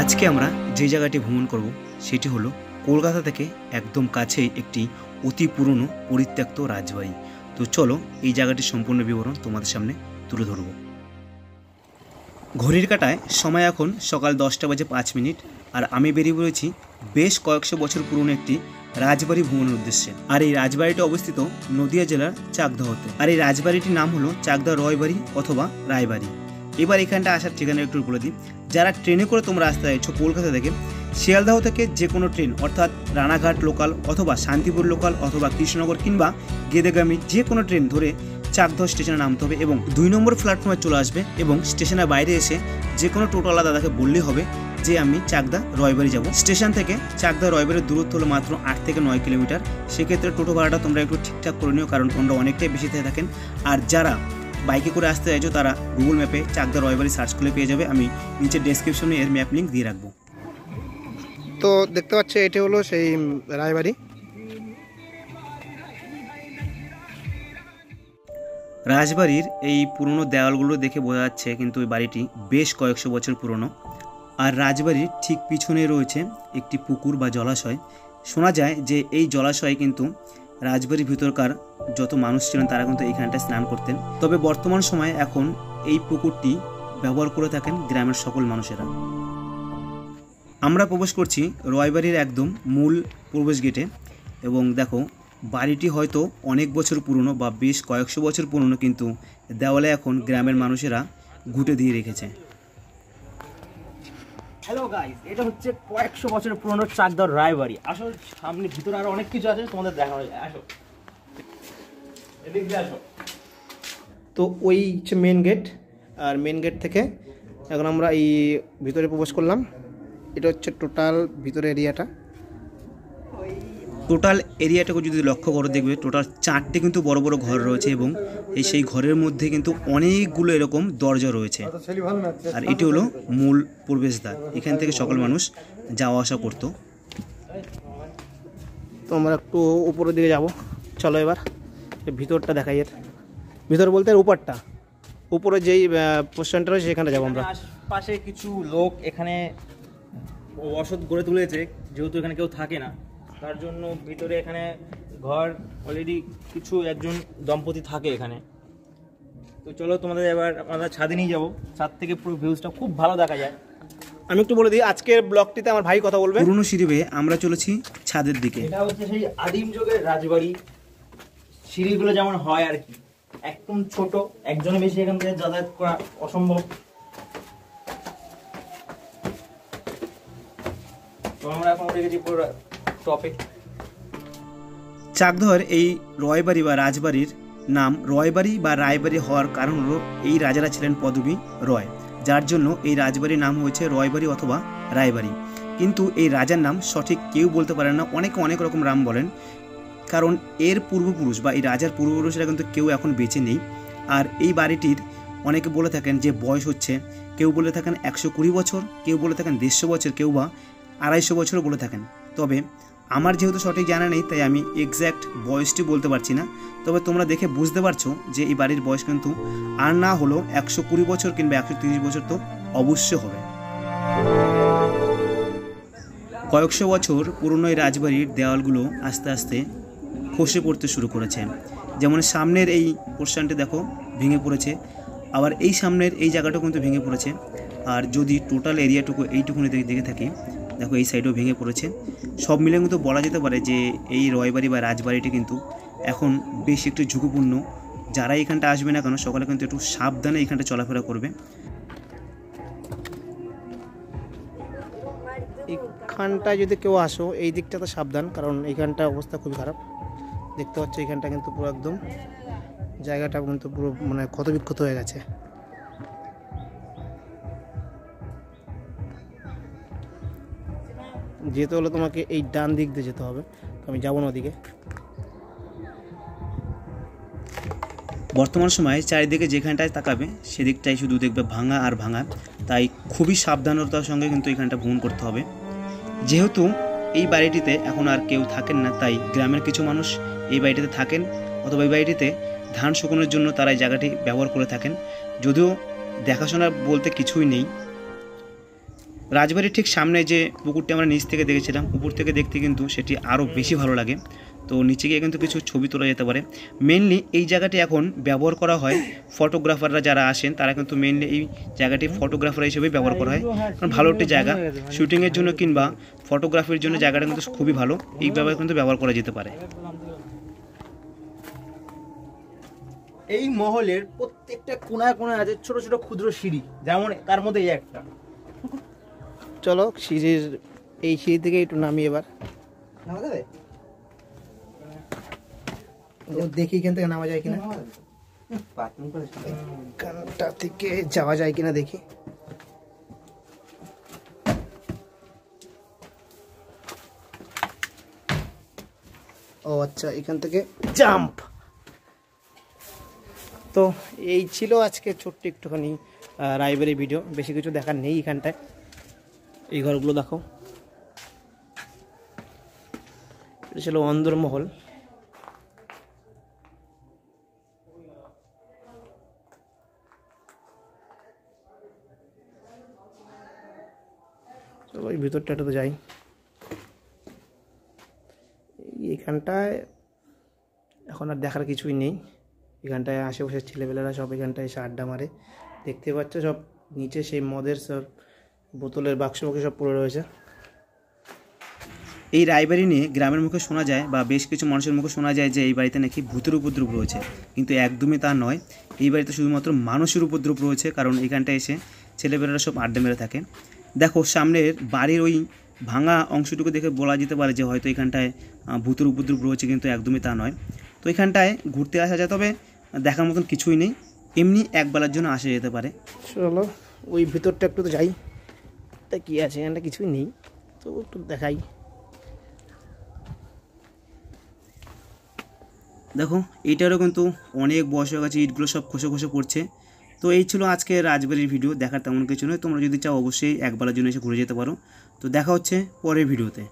আজকে আমরা যে জায়গাটি ভ্রমণ করব সেটি হলো কলকাতা থেকে একদম কাছেই একটি অতি পুরনো পরিত্যক্ত রাজবাড়ি। তো চলো এই জায়গাটির সম্পূর্ণ বিবরণ তোমাদের সামনে তুলে ধরব। ঘড়ির কাঁটায় সময় এখন সকাল 10:05 আর আমি বেরিয়ে পড়েছি বেশ কয়েকশো বছর পুরনো একটি রাজবাড়ি ভ্রমণের উদ্দেশ্যে। আর এই রাজবাড়িটি অবস্থিত নদিয়া জেলার চাকদহতে। আর এই রাজবাড়িটির নাম হলো চাকদা রয়বাড়ি অথবা রায়বাড়ি। এবার এখানটা আসার ঠিকানা একটু বলে দিই। যারা ট্রেনে করে তোমরা আসতে চাইছো কলকাতা থেকে, শিয়ালদহ থেকে যে কোনো ট্রেন অর্থাৎ রানাঘাট লোকাল অথবা শান্তিপুর লোকাল অথবা কৃষ্ণনগর কিংবা গেদেগামী যে কোনো ট্রেন ধরে চাকদহ স্টেশনে নামতে হবে এবং 2 নম্বর প্ল্যাটফর্মে চলে আসবে এবং স্টেশনের বাইরে এসে যে কোনো টোটোওয়ালা দাদাকে বললেই হবে যে আমি চাকদা রয়বাড়ি যাব। স্টেশন থেকে চাকদা রয়বাড়ির দূরত্ব হলো মাত্র 8 থেকে 9 কিলোমিটার। সেক্ষেত্রে টোটো ভাড়াটা তোমরা একটু ঠিকঠাক করে নিও, কারণ তোমরা অনেকটাই বেশি থেকে থাকেন। আর যারা বাইকে করে আসতে চাইছো তারা গুগল ম্যাপে চাকদা রয়বাড়ি সার্চ করে পেয়ে যাবে। আমি নিচে ডেসক্রিপশনে এর ম্যাপ লিঙ্ক দিয়ে রাখবো। তো দেখতে পাচ্ছি এটি হলো সেই রায়বাড়ি। রাজবাড়ির এই পুরনো দেওয়ালগুলো দেখে বোঝা যাচ্ছে কিন্তু এই বাড়িটি বেশ কয়েকশো বছর পুরনো। আর রাজবাড়ির ঠিক পিছনে রয়েছে একটি পুকুর বা জলাশয়। শোনা যায় যে এই জলাশয়ে কিন্তু রাজবাড়ির ভিতরকার যত মানুষ ছিলেন তারা কিন্তু এইখানটায় স্নান করতেন। তবে বর্তমান সময়ে এখন এই পুকুরটি ব্যবহার করে থাকেন গ্রামের সকল মানুষেরা। আমরা প্রবেশ করছি রয়বাড়ির একদম মূল প্রবেশ গেটে এবং দেখো বাড়িটি হয়তো অনেক বছর পুরনো বা বেশ কয়েকশো বছর পুরনো, কিন্তু দেওয়ালে এখন গ্রামের মানুষেরা ঘুঁটে দিয়ে রেখেছে। হ্যালো গাইস, এটা হচ্ছে কয়েকশো বছরের পুরনো চাকদার রায়বাড়ি। আসলে সামনে ভিতরে আরো অনেক কিছু আছে, তোমাদের দেখানো যায়। আসো, এদিক দিয়ে আসো। তো ওই হচ্ছে মেন গেট, আর মেন গেট থেকে এখন আমরা এই ভিতরে প্রবেশ করলাম। এটা হচ্ছে টোটাল ভিতরে এরিয়াটা। টোটাল এরিয়াটাকে যদি লক্ষ্য করে দেখবে টোটাল 4টে কিন্তু বড় বড় ঘর রয়েছে এবং সেই ঘরের মধ্যে কিন্তু অনেকগুলো এরকম দরজা রয়েছে। আর এটি হলো মূল প্রবেশদ্বার, এখান থেকে সকল মানুষ যাওয়া আসা করতো। তো আমরা একটু উপরের দিকে যাব, চলো এবার ভিতরটা দেখাই। এর ভিতর বলতে উপরটা, উপরে যেই পোস্টারটা রয়েছে সেখানে যাবো আমরা। পাশে কিছু লোক এখানে বসত গড়ে তুলেছে, যেহেতু এখানে কেউ থাকে না তার জন্য ভিতরে এখানে ঘর অলরেডি কিছু একজন দম্পতি থাকে এখানে। তো চলো তোমাদের এবার আমরা ছাদে নিয়ে যাবো। ছাদ থেকে পুরো ভিউজটা খুব ভালো দেখা যায়। আমি একটু বলে দিই, আজকের ব্লগটিতে আমার ভাই কথা বলবে। পুরনো সিঁড়ি বেয়ে আমরা চলেছি ছাদের দিকে। এটা হচ্ছে সেই আদিম যুগের রাজবাড়ি। সিঁড়িগুলো যেমন হয় আর কি, একদম ছোট, একজনের বেশি এখান থেকে যাতায়াত করা অসম্ভব। তো আমরা এখন দেখেছি পুরো টপে। চাকদহের এই রয়বাড়ি বা রাজবাড়ির নাম রয়বাড়ি বা রায়বাড়ি হওয়ার কারণ হলো এই রাজারা ছিলেন পদবী রয়, যার জন্য এই রাজবাড়ির নাম হয়েছে রয়বাড়ি অথবা রায়বাড়ি। কিন্তু এই রাজার নাম সঠিক কেউ বলতে পারেন না, অনেকে অনেক রকম নাম বলেন, কারণ এর পূর্বপুরুষ বা এই রাজার পূর্বপুরুষরা কিন্তু কেউ এখন বেঁচে নেই। আর এই বাড়িটির অনেকে বলে থাকেন যে বয়স হচ্ছে, কেউ বলে থাকেন 120 বছর, কেউ বলে থাকেন 150 বছর, কেউ বা 250 বছরও বলে থাকেন। তবে আমার যেহেতু সঠিক জানা নেই তাই আমি এক্স্যাক্ট বয়সটি বলতে পারছি না। তবে তোমরা দেখে বুঝতে পারছো যে এই বাড়ির বয়স কিন্তু আর না হলো 120 বছর কিংবা 130 বছর তো অবশ্যই হবে। কয়েকশো বছর পুরনো এই রাজবাড়ির দেওয়ালগুলো আস্তে আস্তে খসে পড়তে শুরু করেছে। যেমন সামনের এই পোর্শনটি দেখো ভেঙে পড়েছে, আবার এই সামনের এই জায়গাটাও কিন্তু ভেঙে পড়েছে। আর যদি টোটাল এরিয়াটুকু এইটুকুনি দেখে থাকি, দেখো এই সাইডেও ভেঙে পড়েছে। সব মিলে কিন্তু বলা যেতে পারে যে এই রয়বাড়ি বা রাজবাড়িটি কিন্তু এখন বেশ একটু ঝুঁকিপূর্ণ। যারা এখানটা আসবে না কেন সকলে কিন্তু একটু সাবধানে এখানটা চলাফেরা করবে। এখানটায় যদি কেউ আসো এই দিকটা তো সাবধান, কারণ এইখানটা অবস্থা খুবই খারাপ। দেখতে পাচ্ছ এইখানটা কিন্তু পুরো একদম জায়গাটা কিন্তু পুরো মানে ক্ষতবিক্ষত হয়ে গেছে। যেতে হলে তোমাকে এই ডান দিক দিয়ে যেতে হবে, তো আমি যাবো না ওদিকে। বর্তমান সময়ে চারিদিকে যেখানটায় তাকাবে সেদিকটাই শুধু দেখবে ভাঙা আর ভাঙা, তাই খুবই সাবধানতার সঙ্গে কিন্তু এখানটা ভ্রমণ করতে হবে। যেহেতু এই বাড়িটিতে এখন আর কেউ থাকেন না, তাই গ্রামের কিছু মানুষ এই বাড়িটিতে থাকেন অথবা এই বাড়িটিতে ধান শুকানোর জন্য তারা এই জায়গাটি ব্যবহার করে থাকেন। যদিও দেখাশোনা বলতে কিছুই নেই। রাজবাড়ির ঠিক সামনে যে পুকুরটি আমরা নিচ থেকে দেখেছিলাম, উপর থেকে দেখতে কিন্তু সেটি আরও বেশি ভালো লাগে। তো নিচে গিয়ে কিন্তু কিছু ছবি তোলা যেতে পারে। মেনলি এই জায়গাটি এখন ব্যবহার করা হয় ফটোগ্রাফাররা যারা আসেন, তারা কিন্তু মেনলি এই জায়গাটি ফটোগ্রাফার হিসেবেই ব্যবহার করা হয়। কারণ ভালো একটি জায়গা শুটিংয়ের জন্য কিংবা ফটোগ্রাফির জন্য জায়গাটা কিন্তু খুবই ভালো, এইভাবে কিন্তু ব্যবহার করা যেতে পারে। এই মহলের প্রত্যেকটা কোনায় কোনায় আছে ছোট ছোট ক্ষুদ্র সিঁড়ি, যেমন তার মধ্যে এই একটা। চলো এই সিঁড়ি থেকে একটু নামি এবার, দেখি এখান থেকে নামা যায় কিনা, এখানটা থেকে যাওয়া যায় কিনা দেখি। ও আচ্ছা, এখান থেকে জাম্প। তো এই ছিল আজকে ছোট্ট একটুখানি রায়বাড়ি ভিডিও, বেশি কিছু দেখার নেই এখানটায়। এই ঘরগুলো দেখো, এটা ছিল অন্দরমহল। চলো এই ভিতরটা তো যাই। এখানটায় এখন আর দেখার কিছুই নেই। এখানটায় আশেপাশের ছেলেপেলেরা সব এখানটায় এসে আড্ডা মারে, দেখতে পাচ্ছ সব নিচে সেই মদের সব বোতলের বাক্স সব পড়ে রয়েছে। এই রায়বাড়ি নিয়ে গ্রামের মুখে শোনা যায় বা বেশ কিছু মানুষের মুখে শোনা যায় যে এই বাড়িতে নাকি ভূতের উপদ্রব রয়েছে, কিন্তু একদমই তা নয়। এই বাড়িতে শুধুমাত্র মানুষের উপদ্রব রয়েছে, কারণ এখানটায় এসে ছেলেপেলেরা সব আড্ডা মেরে থাকে। দেখো সামনের বাড়ির ওই ভাঙা অংশটুকু দেখে বলা যেতে পারে যে হয়তো এখানটায় ভূতের উপদ্রব রয়েছে, কিন্তু একদমই তা নয়। তো এখানটায় ঘুরতে আসা যায়, তবে দেখার মতন কিছুই নেই, এমনি একবেলার জন্য আসা যেতে পারে। চলো ওই ভিতরটা একটু তো যাই, তা কী আছে এখানটা, কিছুই নেই, তো একটু দেখাই। দেখো এইটারও কিন্তু অনেক বয়স হয়ে গেছে, ইটগুলো সব খসে খসে পড়ছে। তো এই ছিল আজকে রাজবাড়ির ভিডিও, দেখার তেমন কিছু নয়। তোমরা যদি চাও অবশ্যই একবেলার জন্য এসে ঘুরে যেতে পারো। তো দেখা হচ্ছে পরের ভিডিওতে।